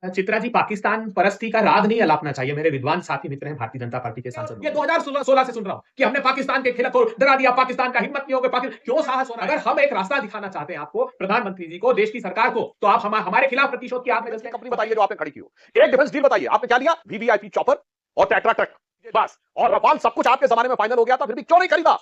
चित्रा जी, पाकिस्तान परस्ती का राग नहीं अलापना चाहिए। मेरे विद्वान साथी मित्र हैं भारतीय जनता पार्टी के सांसद। ये 2016 से सुन रहा हूं कि हमने पाकिस्तान के खिलाफ डरा दिया, पाकिस्तान का हिम्मत नहीं होगा, पाकिस्तान क्यों साहस हो रहा है? अगर हम एक रास्ता दिखाना चाहते हैं आपको, प्रधानमंत्री जी को, देश की सरकार को, तो आप हमारे खिलाफ प्रतिशोध की आग में जलते हैं। कंपनी बताइए जो आपने खड़ी की हो। एक डिफेंस डील बताइए, आपने क्या लिया? वीवीआईपी चॉपर और टेट्रा ट्रक, बस। और रफाल सब कुछ आपके जमाने में फाइनल हो गया था, फिर भी क्यों नहीं खरीदा?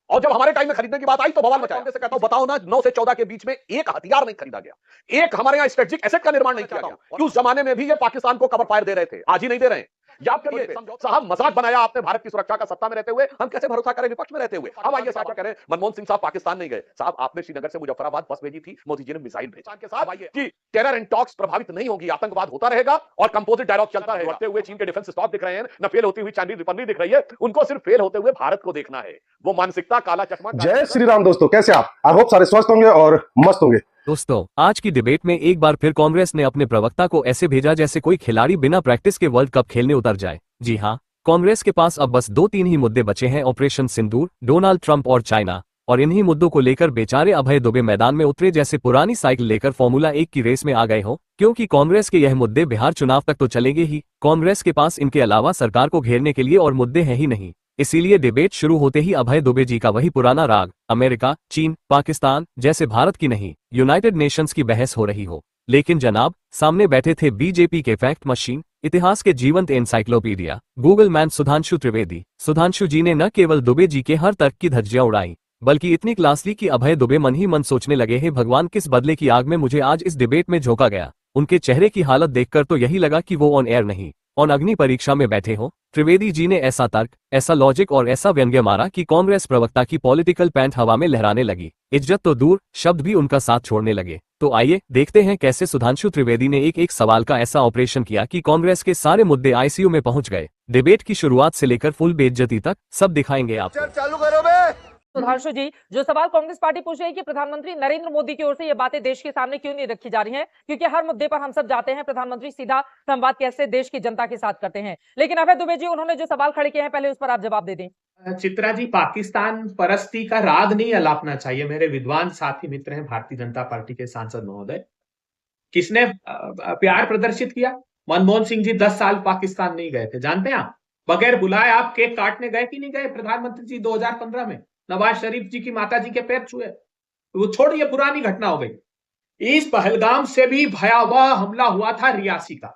और जब हमारे टाइम में खरीदने की बात आई तो बवाल मचाया। से कहता हूं, बताओ ना, 9 से 14 के बीच में एक हथियार नहीं खरीदा गया, एक हमारे यहां स्ट्रेटेजिक एसेट का निर्माण नहीं किया गया। उस जमाने में भी ये पाकिस्तान को कवर फायर दे रहे थे, आज ही नहीं दे रहे हैं। याद करिए साहब, मजाक बनाया आपने भारत की सुरक्षा का सत्ता में रहते हुए। हम कैसे भरोसा करें विपक्ष में रहते हुए? अब आइए साहब कह रहे हैं मनमोहन सिंह साहब पाकिस्तान नहीं गए। साहब, आपने श्रीनगर से मुजफ्फराबाद बस भेजी थी, मोदी जी ने मिसाइल भेजा के साथ कि टेरर एंड टॉक्स प्रभावित नहीं होगी, आतंकवाद होता रहेगा और कंपोजिट डायलॉग चलता रहेगा। बढ़ते हुए चीन के डिफेंस स्टॉक दिख रहे हैं, न फेल होती हुई चाइनीज रिफाइनरी दिख रही है, उनको सिर्फ फेल होते हुए भारत को देखना है। वो मानसिकता, काला चश्मा। जय श्री राम दोस्तों, कैसे आप? आई होप सारे स्वस्थ होंगे और मस्त होंगे। दोस्तों, आज की डिबेट में एक बार फिर कांग्रेस ने अपने प्रवक्ता को ऐसे भेजा जैसे कोई खिलाड़ी बिना प्रैक्टिस के वर्ल्ड कप खेलने उतर जाए। जी हाँ, कांग्रेस के पास अब बस 2-3 ही मुद्दे बचे हैं, ऑपरेशन सिंदूर, डोनाल्ड ट्रंप और चाइना। और इन्हीं मुद्दों को लेकर बेचारे अभय दुबे मैदान में उतरे जैसे पुरानी साइकिल लेकर फॉर्मूला 1 की रेस में आ गए हो। क्योंकि कांग्रेस के यह मुद्दे बिहार चुनाव तक तो चलेंगे ही, कांग्रेस के पास इनके अलावा सरकार को घेरने के लिए और मुद्दे हैं ही नहीं। इसीलिए डिबेट शुरू होते ही अभय दुबे जी का वही पुराना राग, अमेरिका, चीन, पाकिस्तान जैसे भारत की नहीं, यूनाइटेड नेशंस की बहस हो रही हो। लेकिन जनाब, सामने बैठे थे बीजेपी के फैक्ट मशीन, इतिहास के जीवंत encyclopedia, Google man Sudhanshu Trivedi. Sudhanshu ji ने न केवल दुबे जी के हर तर्क की धज्जियां उड़ाई, बल्कि इतनी क्लास ली कि अभय दुबे मन ही मन सोचने लगे, हे भगवान, किस बदले की आग में मुझे आज इस डिबेट में झोंका गया। उनके चेहरे की हालत देखकर तो यही लगा कि वो ऑन एयर नहीं, ऑन अग्नि परीक्षा में बैठे हो। त्रिवेदी जी ने ऐसा तर्क, ऐसा लॉजिक और ऐसा व्यंग्य मारा कि कांग्रेस प्रवक्ता की पॉलिटिकल पैंट हवा में लहराने लगी। इज्जत तो दूर, शब्द भी उनका साथ छोड़ने लगे। तो आइए देखते हैं कैसे सुधांशु त्रिवेदी ने एक एक सवाल का ऐसा ऑपरेशन किया कि कांग्रेस के सारे मुद्दे आईसीयू में पहुंच गए। डिबेट की शुरुआत से लेकर फुल बेइज्जती तक सब दिखाएंगे आपको। चालू करो बे। सुधांशु जी, जो सवाल कांग्रेस पार्टी पूछ रही है कि प्रधानमंत्री नरेंद्र मोदी की ओर से ये बातें देश के सामने क्यों नहीं रखी जा रही हैं? क्योंकि हर मुद्दे पर हम सब जाते हैं, प्रधानमंत्री सीधा संवाद कैसे देश की जनता के साथ करते हैं। लेकिन अभय दुबे जी, उन्होंने जो सवाल खड़े किए हैं, पहले उस पर आप जवाब दे दें। चित्रा जी, पाकिस्तान परस्ती का राग नहीं अलापना चाहिए। मेरे विद्वान साथी मित्र हैं भारतीय जनता पार्टी के सांसद महोदय। किसने प्यार प्रदर्शित किया? मनमोहन सिंह जी 10 साल पाकिस्तान नहीं गए थे, जानते हैं आप? बगैर बुलाए आप केक काटने गए कि नहीं गए? प्रधानमंत्री जी 2015 में नवाज शरीफ जी की माता जी के पैर छुए। वो छोड़िए, पुरानी घटना हो गई। इस पहलगाम से भी भयावह हमला हुआ था रियासी का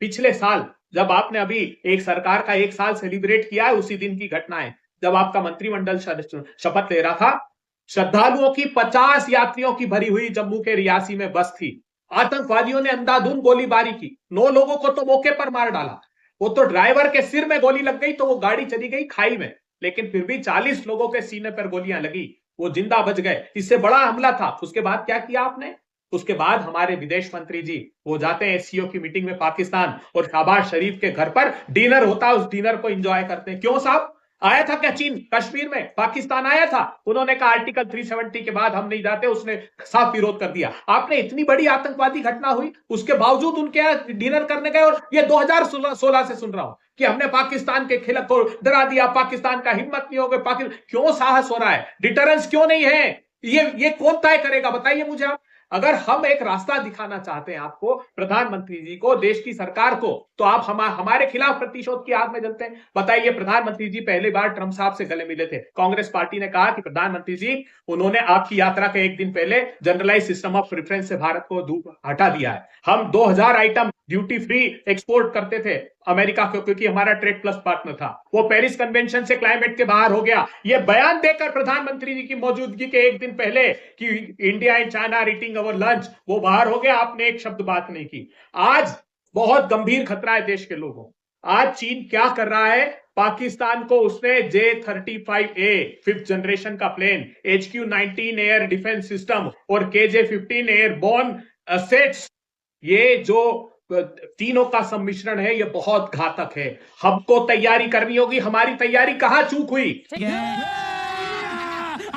पिछले साल, जब आपने अभी एक सरकार का 1 साल सेलिब्रेट किया है, उसी दिन की घटना है जब आपका मंत्रिमंडल शपथ ले रहा था। श्रद्धालुओं की 50 यात्रियों की भरी हुई जम्मू के रियासी में बस थी। आतंकवादियों ने अंधाधुंध गोलीबारी की, 9 लोगों को तो मौके पर मार डाला। वो तो ड्राइवर के सिर में गोली लग गई तो वो गाड़ी चली गई खाई में, लेकिन फिर भी 40 लोगों के सीने पर गोलियां लगी, वो जिंदा बच गए। इससे बड़ा हमला था। उसके बाद क्या किया आपने? उसके बाद हमारे विदेश मंत्री जी वो जाते हैं एससीओ की मीटिंग में पाकिस्तान, और शहबाज शरीफ के घर पर डिनर होता है, उस डिनर को एंजॉय करते हैं। क्यों साहब? आया था क्या चीन कश्मीर में? पाकिस्तान आया था? उन्होंने कहा आर्टिकल 370 के बाद हम नहीं जाते, उसने साफ विरोध कर दिया। आपने इतनी बड़ी आतंकवादी घटना हुई, उसके बावजूद उनके यहाँ डिनर करने गए, और ये 2016 से सुन रहा हूं कि हमने पाकिस्तान के खिलाफ डरा दिया, पाकिस्तान का हिम्मत नहीं होगा, पाकिस्तान क्यों साहस हो रहा है? डिटरेंस क्यों नहीं है? ये कौन तय करेगा, बताइए मुझे आप। अगर हम एक रास्ता दिखाना चाहते हैं आपको, प्रधानमंत्री जी को, देश की सरकार को, तो आप हमारे खिलाफ प्रतिशोध की आग में जलते हैं। बताइए, प्रधानमंत्री जी पहली बार ट्रंप साहब से गले मिले थे, कांग्रेस पार्टी ने कहा कि प्रधानमंत्री जी, उन्होंने आपकी यात्रा के 1 दिन पहले जनरलाइज सिस्टम ऑफ प्रेफरेंस से भारत को हटा दिया है। हम 2000 आइटम ड्यूटी फ्री एक्सपोर्ट करते थे अमेरिका को, क्योंकि हमारा ट्रेड प्लस पार्टनर था। वो पेरिस कन्वेंशन से क्लाइमेट के बाहर हो गया। ये बयान देकर प्रधानमंत्री जी की मौजूदगी के 1 दिन पहले कि India and China are eating our lunch, वो बाहर हो गया। आपने एक शब्द बात नहीं की। आज बहुत गंभीर खतरा है देश के लोगों। आज चीन क्या कर रहा है? पाकिस्तान को उसने J-35A 5th जनरेशन का plane, HQ-19 air defence system और KJ-15 एयरबोर्न असेट्स, ये जो तीनों का सम्मिश्रण है, ये बहुत घातक है। हमको तैयारी करनी होगी। हमारी तैयारी कहां चूक हुई?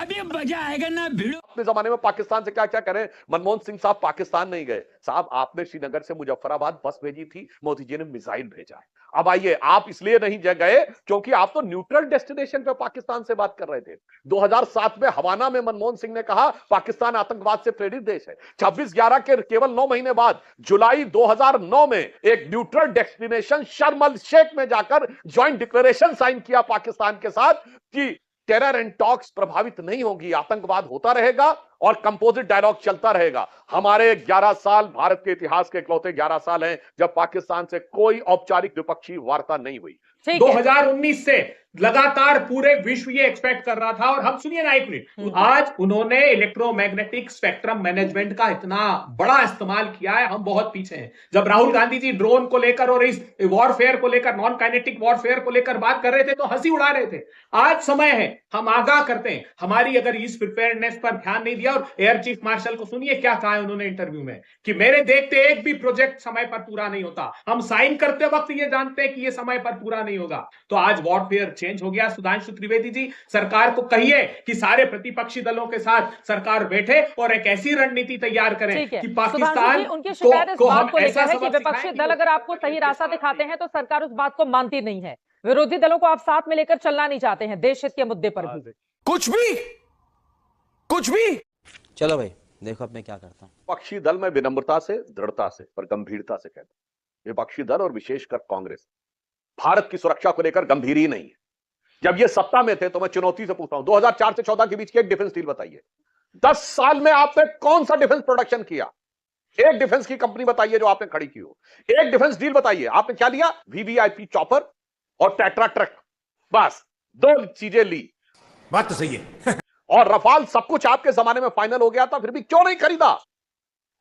अभी मजा आएगा ना भिड़ो। अपने जमाने में पाकिस्तान से क्या क्या करें, मनमोहन सिंह साहब पाकिस्तान नहीं गए साहब, आपने श्रीनगर से मुजफ्फराबाद बस भेजी थी, मोदी जी ने मिसाइल भेजा है। अब आइए, आप इसलिए नहीं गए क्योंकि आप तो न्यूट्रल डेस्टिनेशन पे पाकिस्तान से बात कर रहे थे। 2007 में हवाना में मनमोहन सिंह ने कहा पाकिस्तान आतंकवाद से प्रेरित देश है। 26/11 के केवल 9 महीने बाद जुलाई 2009 में एक न्यूट्रल डेस्टिनेशन शर्म अल शेख में जाकर ज्वाइंट डिक्लेरेशन साइन किया पाकिस्तान के साथ कि टेरर एंड टॉक्स प्रभावित नहीं होगी, आतंकवाद होता रहेगा और कंपोजिट डायलॉग चलता रहेगा। हमारे 11 साल भारत के इतिहास के इकलौते 11 साल हैं जब पाकिस्तान से कोई औपचारिक द्विपक्षीय वार्ता नहीं हुई। 2019 से लगातार पूरे विश्व ये एक्सपेक्ट कर रहा था। और हम सुनिए ना एक मिनट, आज उन्होंने इलेक्ट्रोमैग्नेटिक स्पेक्ट्रम मैनेजमेंट का इतना बड़ा इस्तेमाल किया है, हम बहुत पीछे हैं। जब राहुल गांधी जी ड्रोन को लेकर और इस वॉरफेयर को लेकर, नॉन काइनेटिक वॉरफेयर को लेकर बात कर रहे थे तो हंसी उड़ा रहे थे। आज समय है हम आगाह करते हैं, हमारी अगर इस प्रिपेयर्डनेस पर ध्यान नहीं दिया। और एयर चीफ मार्शल को सुनिए क्या कहा है उन्होंने इंटरव्यू में कि मेरे देखते एक भी प्रोजेक्ट समय पर पूरा नहीं होता, हम साइन करते वक्त ये जानते हैं कि ये समय पर पूरा नहीं होगा। तो आज वॉरफेयर चेंज हो गया। सुधांशु त्रिवेदी जी, सरकार को कहिए कि सारे प्रतिपक्षी दलों के साथ सरकार बैठे और एक ऐसी रणनीति तैयार करें कि पाकिस्तान उनकी शिकायत इस बात को लेकर है कि विपक्षी सिखाएं दल अगर आपको सही रास्ता दिखाते हैं तो सरकार उस बात को मानती नहीं है। विरोधी दलों को आप साथ में लेकर चलना नहीं चाहते हैं देश हित के मुद्दे पर भी। कुछ भी चलो भाई देखो अब मैं क्या करता हूं। विपक्षी दल में विनम्रता से, दृढ़ता से पर गंभीरता से कहता हूं, विपक्षी दल और विशेषकर कांग्रेस भारत की सुरक्षा को लेकर गंभीर ही नहीं है। जब ये सत्ता में थे तो मैं चुनौती से पूछता हूं, 2004 से 14 के बीच की एक डिफेंस डील बताइए। 10 साल में आपने कौन सा डिफेंस प्रोडक्शन किया? एक डिफेंस की कंपनी बताइए जो आपने खड़ी की हो। एक डिफेंस डील बताइए, आपने क्या लिया? वीवीआईपी चॉपर और टेट्रा ट्रक, बस 2 चीजें ली। बात तो सही है। और रफाल सब कुछ आपके जमाने में फाइनल हो गया था, फिर भी क्यों नहीं खरीदा?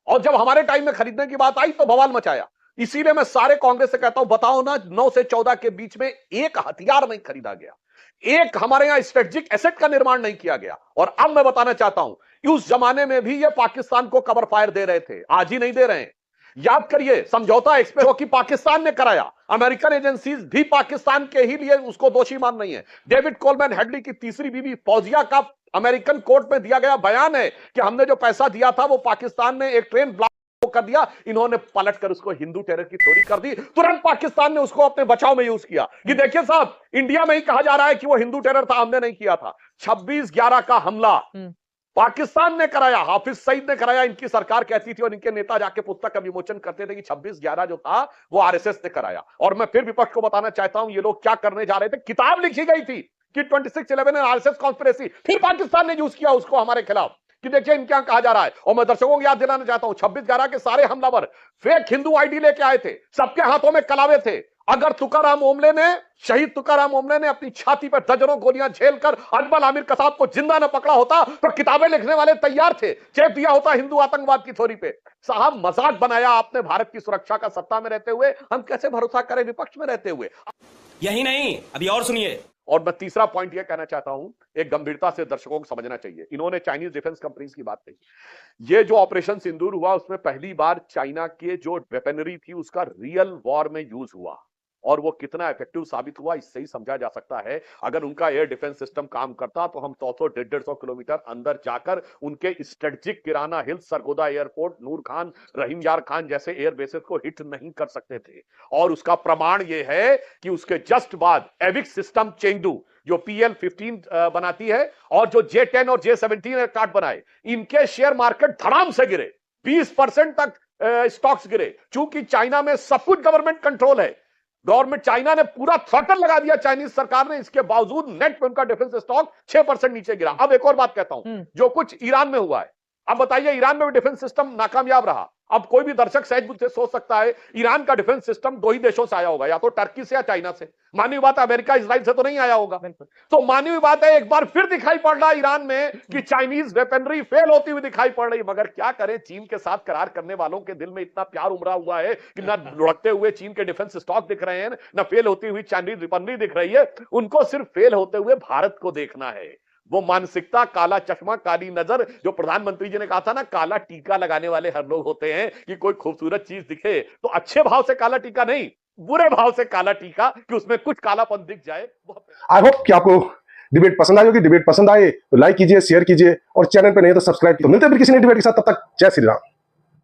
और जब हमारे टाइम में खरीदने की बात आई तो बवाल मचाया। इसीलिए मैं सारे कांग्रेस से कहता हूं, बताओ ना, 9 से 14 के बीच में एक हथियार नहीं खरीदा गया, एक हमारे यहां स्ट्रेटेजिक एसेट का निर्माण नहीं किया गया। और अब मैं बताना चाहता हूं, उस जमाने में भी ये पाकिस्तान को कवर फायर दे रहे थे, आज ही नहीं दे रहे हैं। याद करिए समझौता एक्सप्रेस कि पाकिस्तान ने कराया, अमेरिकन एजेंसीज भी पाकिस्तान के ही लिए उसको दोषी मान रही है। डेविड कोलमैन हेडली की तीसरी बीवी फौजिया का अमेरिकन कोर्ट में दिया गया बयान है कि हमने जो पैसा दिया था वो पाकिस्तान ने एक ट्रेन ब्लॉक कर दिया, इन्होंने पलटकर उसको हिंदू टेरर की थ्योरी कर दी। तुरंत पाकिस्तान ने उसको अपने बचाव में यूज किया कि देखिए साहब, इंडिया में ही कहा जा रहा है कि वो हिंदू टेरर था, हमने नहीं किया था। 26/11 का हमला पाकिस्तान ने कराया, हाफिज सईद ने कराया, इनकी सरकार कहती थी और इनके नेता जाके पुस्तक का विमोचन करते थे कि 26/11 जो था वो आरएसएस ने कराया। और मैं फिर विपक्ष को बताना चाहता हूं, ये लोग क्या करने जा रहे थे। किताब लिखी गई थी कि 26/11 आरएसएस कॉन्स्पिरेसी, फिर पाकिस्तान ने यूज किया उसको हमारे खिलाफ कि देखिए इनके यहां कहा जा रहा है। और मैं दर्शकों को याद दिलाना चाहता हूं, 26/11 के सारे हमलावर फेक हिंदू आईडी लेके आए थे, सबके हाथों में कलावे थे। अगर तुकाराम ओमले ने, शहीद तुकाराम ओमले ने अपनी छाती पर दर्जनों गोलियां झेलकर अजमल आमिर कसाब को जिंदा न पकड़ा होता तो किताबें लिखने वाले तैयार थे, चेप दिया होता हिंदू आतंकवाद की थ्योरी पे। साहब मजाक बनाया आपने भारत की सुरक्षा का, सत्ता में रहते हुए हम कैसे भरोसा करें विपक्ष में रहते हुए। यही नहीं, अभी और सुनिए। और मैं तीसरा पॉइंट यह कहना चाहता हूं, एक गंभीरता से दर्शकों को समझना चाहिए। इन्होंने चाइनीज डिफेंस कंपनीज की बात कही। ये जो ऑपरेशन सिंदूर हुआ उसमें पहली बार चाइना के जो वेपनरी थी उसका रियल वॉर में यूज हुआ, और वो कितना इफेक्टिव साबित हुआ इससे ही समझा जा सकता है। अगर उनका एयर डिफेंस सिस्टम काम करता तो हम 100-150 किलोमीटर अंदर जाकर उनके स्ट्रेटेजिक किराना हिल्स, सरगोदा एयरपोर्ट, नूर खान, रहीम यार खान जैसे एयर बेसेस को हिट नहीं कर सकते थे। और उसका प्रमाण यह है कि उसके जस्ट बाद एविक सिस्टम चेंगडू जो PL-15 बनाती है और जो J-10 और J-17 एयरक्राफ्ट बनाए, इनके शेयर मार्केट धड़ाम से गिरे, 20% तक स्टॉक्स गिरे। चूंकि चाइना में सब कुछ गवर्नमेंट कंट्रोल है, गवर्नमेंट चाइना ने पूरा थ्रॉटल लगा दिया चाइनीज सरकार ने, इसके बावजूद नेट पे उनका डिफेंस स्टॉक 6% नीचे गिरा। अब एक और बात कहता हूं, जो कुछ ईरान में हुआ है, अब बताइए ईरान में भी डिफेंस सिस्टम नाकामयाब रहा। अब कोई भी दर्शक सहज बुद्धि से सोच सकता है ईरान का डिफेंस सिस्टम 2 ही देशों से आया होगा, या तो टर्की से या चाइना से। मानी हुई बात है अमेरिका इजराइल से तो नहीं आया होगा। तो मानी हुई बात है एक बार फिर दिखाई पड़ रहा है ईरान में कि चाइनीज वेपनरी फेल होती हुई दिखाई पड़ रही। मगर क्या करें, चीन के साथ करार करने वालों के दिल में इतना प्यार उमड़ा हुआ है कि ना लुढ़कते हुए चीन के डिफेंस स्टॉक दिख रहे हैं, ना फेल होती हुई चाइनीज वेपनरी दिख रही है। उनको सिर्फ फेल होते हुए भारत को देखना है। वो मानसिकता, काला चश्मा, काली नजर, जो प्रधानमंत्री जी ने कहा था ना, काला टीका लगाने वाले हर लोग होते हैं कि कोई खूबसूरत चीज दिखे तो अच्छे भाव से काला टीका नहीं, बुरे भाव से काला टीका कि उसमें कुछ कालापन दिख जाए। आई होप कि आपको डिबेट पसंद आई होगी, डिबेट पसंद आए तो लाइक कीजिए, शेयर कीजिए और चैनल पे नहीं तो सब्सक्राइब कीजिए। मिलते हैं फिर किसी नई डिबेट के साथ, तब तक जय श्री राम।